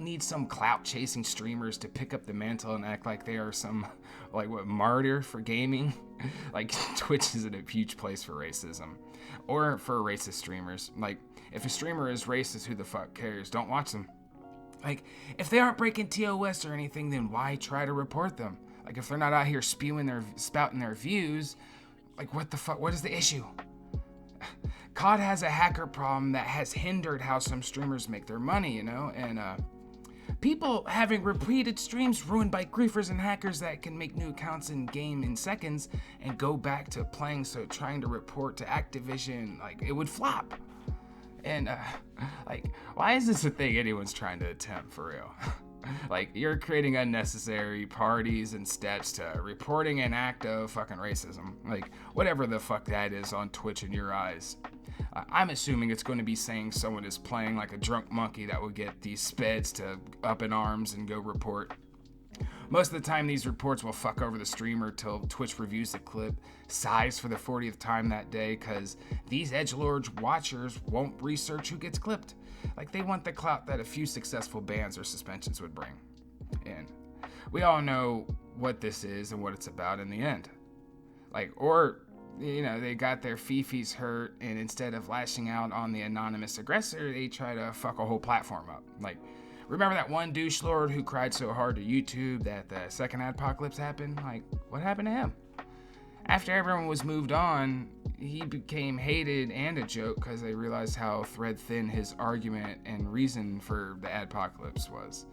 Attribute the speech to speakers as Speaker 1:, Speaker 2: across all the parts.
Speaker 1: don't need some clout-chasing streamers to pick up the mantle and act like they are some, martyr for gaming. Like, Twitch isn't a huge place for racism. Or for racist streamers. Like, if a streamer is racist, who the fuck cares? Don't watch them. Like, if they aren't breaking TOS or anything, then why try to report them? Like, if they're not out here spouting their views, like, what the fuck? What is the issue? COD has a hacker problem that has hindered how some streamers make their money, and people having repeated streams ruined by griefers and hackers that can make new accounts in game in seconds and go back to playing, so trying to report to Activision, like, it would flop. And, why is this a thing anyone's trying to attempt, for real? Like, you're creating unnecessary parties and steps to reporting an act of fucking racism. Like, whatever the fuck that is on Twitch in your eyes. I'm assuming it's going to be saying someone is playing like a drunk monkey that will get these speds to up in arms and go report. Most of the time, these reports will fuck over the streamer till Twitch reviews the clip, sighs for the 40th time that day, because these edgelord watchers won't research who gets clipped. Like, they want the clout that a few successful bans or suspensions would bring. And we all know what this is and what it's about in the end. Like, or, they got their fifis hurt, and instead of lashing out on the anonymous aggressor, they try to fuck a whole platform up. Like, remember that one douche lord who cried so hard to YouTube that the second adpocalypse happened? Like, what happened to him? After everyone was moved on, he became hated and a joke because they realized how thread thin his argument and reason for the adpocalypse was.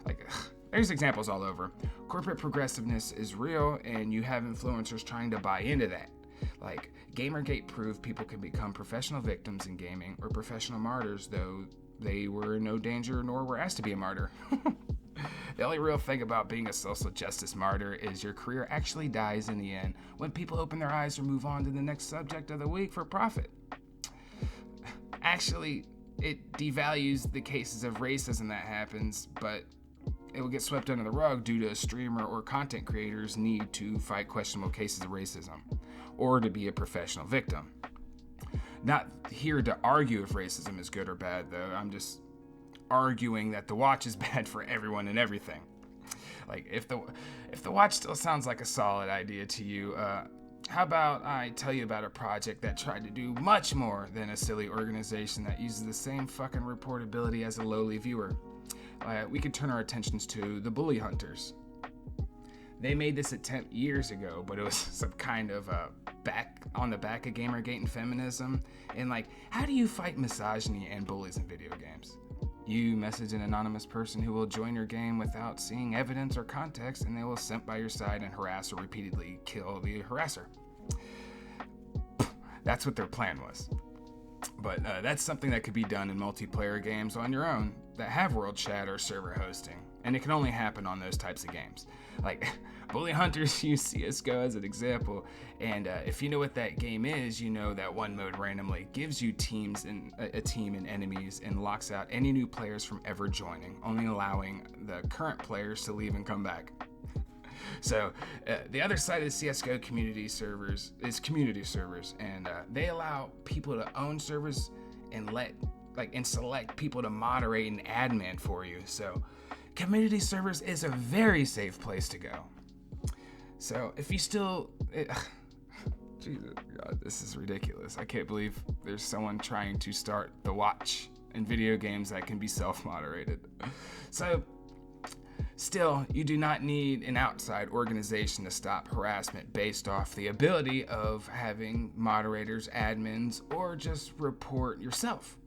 Speaker 1: Like, there's examples all over. Corporate progressiveness is real, and you have influencers trying to buy into that. Like, Gamergate proved people can become professional victims in gaming or professional martyrs, though they were in no danger nor were asked to be a martyr. The only real thing about being a social justice martyr is your career actually dies in the end when people open their eyes or move on to the next subject of the week for profit. Actually, it devalues the cases of racism that happens, but it will get swept under the rug due to a streamer or content creator's need to fight questionable cases of racism or to be a professional victim. Not here to argue if racism is good or bad, though. I'm just arguing that the watch is bad for everyone and everything. Like, if the watch still sounds like a solid idea to you, how about I tell you about a project that tried to do much more than a silly organization that uses the same fucking reportability as a lowly viewer. We could turn our attentions to the Bully Hunters. They made this attempt years ago, but it was some kind of back on the back of Gamergate and feminism. And like, how do you fight misogyny and bullies in video games? You message an anonymous person who will join your game without seeing evidence or context, and they will simp by your side and harass or repeatedly kill the harasser. That's what their plan was. But that's something that could be done in multiplayer games on your own that have world chat or server hosting, and it can only happen on those types of games. Like, Bully Hunters use CSGO as an example, and if you know what that game is, you know that one mode randomly gives you teams and a team and enemies and locks out any new players from ever joining, only allowing the current players to leave and come back. So the other side of the CSGO community servers is community servers, and they allow people to own servers and select people to moderate and admin for you. So community servers is a very safe place to go. So if you still, Jesus God, this is ridiculous. I can't believe there's someone trying to start the watch in video games that can be self-moderated. So still, you do not need an outside organization to stop harassment based off the ability of having moderators, admins, or just report yourself.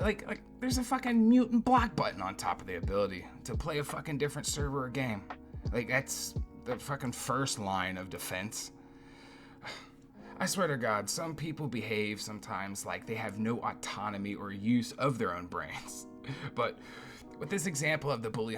Speaker 1: Like, there's a fucking mute and block button on top of the ability to play a fucking different server or game. Like, that's the fucking first line of defense. I swear to God, some people behave sometimes like they have no autonomy or use of their own brains. But with this example of the Bully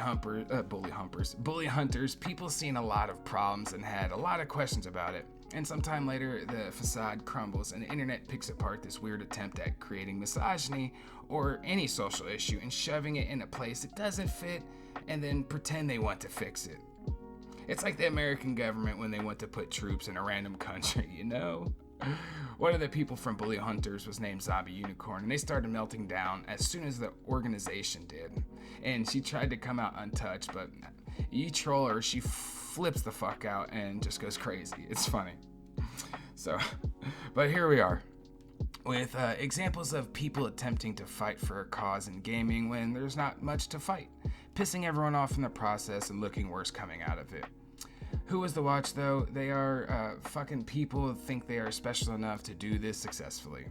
Speaker 1: Hunters, people seen a lot of problems and had a lot of questions about it. And sometime later, the facade crumbles and the internet picks apart this weird attempt at creating misogyny or any social issue and shoving it in a place it doesn't fit and then pretend they want to fix it. It's like the American government when they want to put troops in a random country, you know? One of the people from Bully Hunters was named Zombie Unicorn, and they started melting down as soon as the organization did. And she tried to come out untouched, but you troll her, she flips the fuck out and just goes crazy. It's funny. So, but here we are with examples of people attempting to fight for a cause in gaming when there's not much to fight, pissing everyone off in the process and looking worse coming out of it. Who is the watch though? They are fucking people who think they are special enough to do this successfully.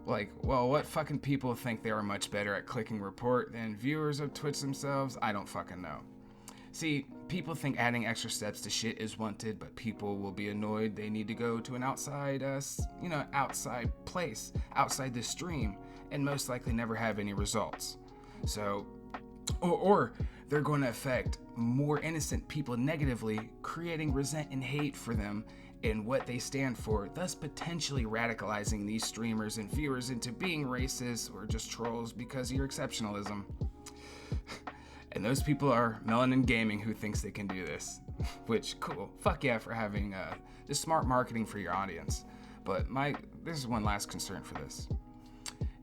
Speaker 1: Like, well, what fucking people think they are much better at clicking report than viewers of Twitch themselves? I don't fucking know. See, people think adding extra steps to shit is wanted, but people will be annoyed they need to go to an outside place, outside the stream, and most likely never have any results. So, or they're going to affect more innocent people negatively, creating resent and hate for them and what they stand for, thus potentially radicalizing these streamers and viewers into being racist or just trolls because of your exceptionalism. And those people are Melanin Gaming, who thinks they can do this. Which, cool. Fuck yeah for having the smart marketing for your audience. But this is one last concern for this.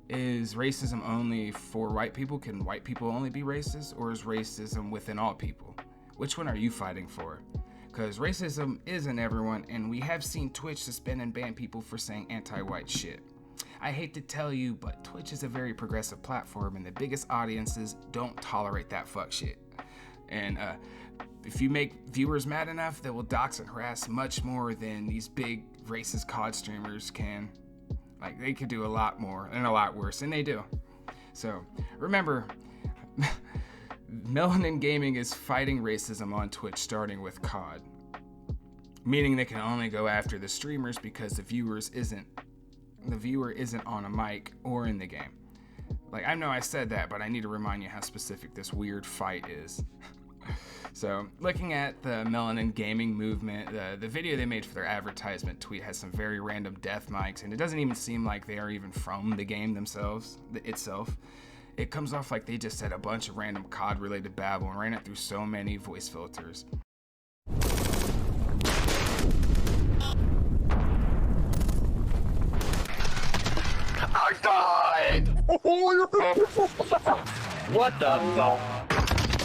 Speaker 1: Is racism only for white people? Can white people only be racist? Or is racism within all people? Which one are you fighting for? Because racism isn't everyone, and we have seen Twitch suspend and ban people for saying anti-white shit. I hate to tell you, but Twitch is a very progressive platform, and the biggest audiences don't tolerate that fuck shit. And if you make viewers mad enough, they will dox and harass much more than these big racist COD streamers can. Like, they could do a lot more and a lot worse, and they do. So, remember, Melanin Gaming is fighting racism on Twitch, starting with COD. Meaning they can only go after the streamers because the viewer isn't on a mic or in the game. Like, I know I said that, but I need to remind you how specific this weird fight is. So, looking at the Melanin Gaming movement, the video they made for their advertisement tweet has some very random death mics, and it doesn't even seem like they are even from the game itself. It comes off like they just said a bunch of random COD-related babble and ran it through so many voice filters.
Speaker 2: I died! What the fuck?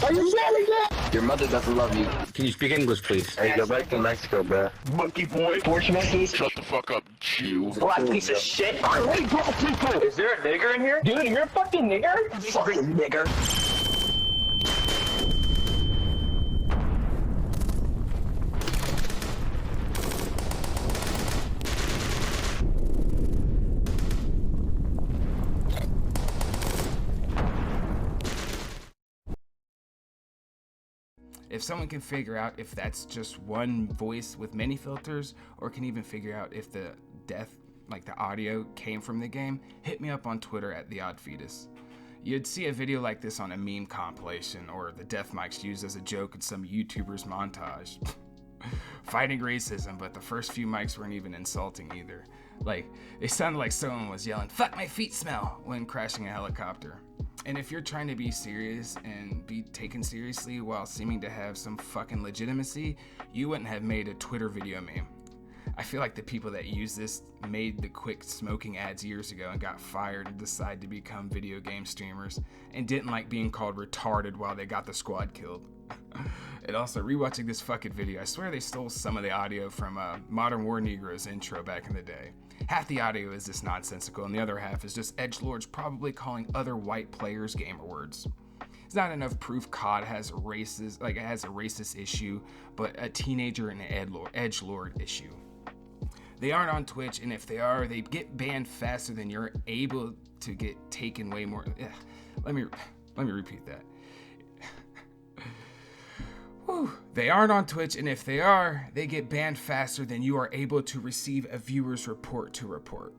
Speaker 2: Are you yelling at? Your mother doesn't love you. Can you speak English, please? Hey, go back to Mexico, bro. Monkey boy. Portuguese. Shut the fuck up, Jew. Black piece of shit. I hate black people. Is there a nigger in here? Dude, you're a fucking nigger? Fucking nigger.
Speaker 1: If someone can figure out if that's just one voice with many filters, or can even figure out if the the audio came from the game, hit me up on Twitter at TheOddFetus. You'd see a video like this on a meme compilation, or the death mics used as a joke in some YouTuber's montage. Fighting racism, but the first few mics weren't even insulting either. Like, it sounded like someone was yelling, "Fuck, my feet smell," when crashing a helicopter. And if you're trying to be serious and be taken seriously while seeming to have some fucking legitimacy, you wouldn't have made a Twitter video meme. I feel like the people that use this made the quick smoking ads years ago and got fired and decided to become video game streamers and didn't like being called retarded while they got the squad killed. And also, rewatching this fucking video, I swear they stole some of the audio from Modern War Negro's intro back in the day. Half the audio is just nonsensical, and the other half is just edgelords probably calling other white players gamer words. It's not enough proof COD has a racist issue, but a teenager and an edgelord issue. They aren't on Twitch, and if they are, they get banned faster than you're able to get taken way more. Let me repeat that. They aren't on Twitch, and if they are, they get banned faster than you are able to receive a viewer's report to report.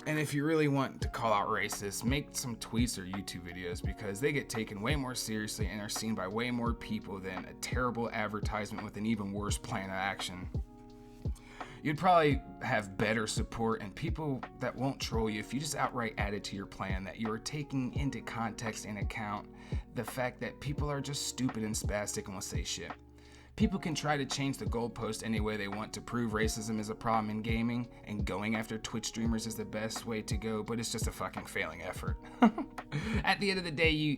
Speaker 1: And if you really want to call out racists, make some tweets or YouTube videos, because they get taken way more seriously and are seen by way more people than a terrible advertisement with an even worse plan of action. You'd probably have better support and people that won't troll you if you just outright added to your plan that you are taking into context and account the fact that people are just stupid and spastic and will say shit. People can try to change the goalpost any way they want to prove racism is a problem in gaming, and going after Twitch streamers is the best way to go, but it's just a fucking failing effort. At the end of the day, you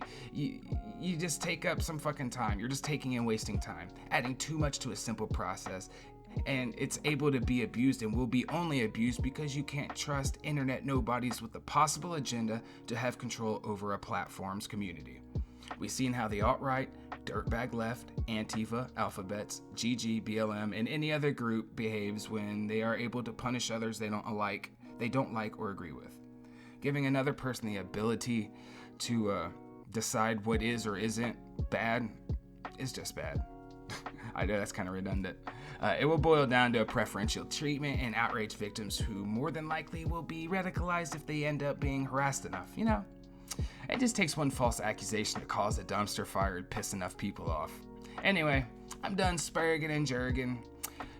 Speaker 1: just take up some fucking time. You're just taking and wasting time, adding too much to a simple process, and it's able to be abused and will be only abused because you can't trust internet nobodies with a possible agenda to have control over a platform's community. We've seen how the alt-right, dirtbag left, Antifa, Alphabets, GG, BLM, and any other group behaves when they are able to punish others they don't like or agree with. Giving another person the ability to decide what is or isn't bad is just bad. I know that's kind of redundant. It will boil down to a preferential treatment and outrage victims who more than likely will be radicalized if they end up being harassed enough, you know? It just takes one false accusation to cause a dumpster fire and piss enough people off. Anyway, I'm done spurging and jerging.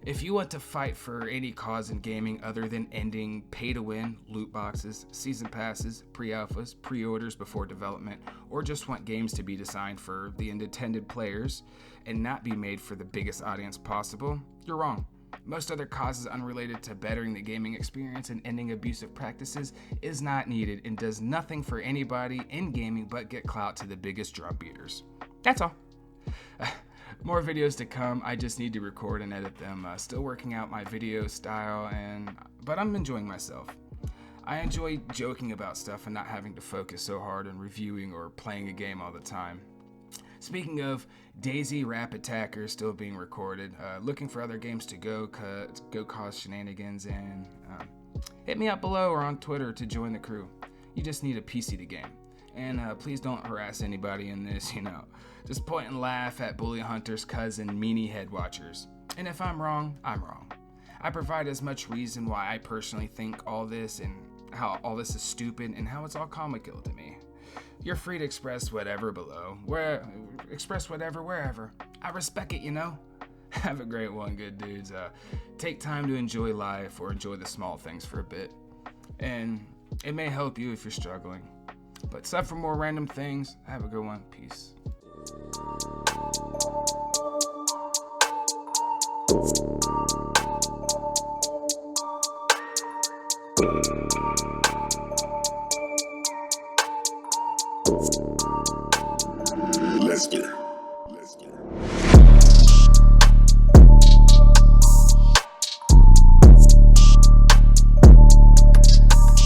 Speaker 1: If you want to fight for any cause in gaming other than ending pay-to-win, loot boxes, season passes, pre-alphas, pre-orders before development, or just want games to be designed for the intended players and not be made for the biggest audience possible, you're wrong. Most other causes unrelated to bettering the gaming experience and ending abusive practices is not needed and does nothing for anybody in gaming but get clout to the biggest drum beaters. That's all. More videos to come. I just need to record and edit them. Still working out my video style, but I'm enjoying myself. I enjoy joking about stuff and not having to focus so hard on reviewing or playing a game all the time. Speaking of, DayZ Rap Attacker still being recorded. Looking for other games to go cause shenanigans, and hit me up below or on Twitter to join the crew. You just need a PC to game. And please don't harass anybody in this, you know. Just point and laugh at Bully Hunter's cousin Meanie Head Watchers. And if I'm wrong, I'm wrong. I provide as much reason why I personally think all this and how all this is stupid and how it's all comical to me. You're free to express whatever below, express whatever wherever. I respect it, you know. Have a great one, good dudes. Take time to enjoy life or enjoy the small things for a bit. And it may help you if you're struggling. But sub for more random things. Have a good one. Peace.
Speaker 2: Lester.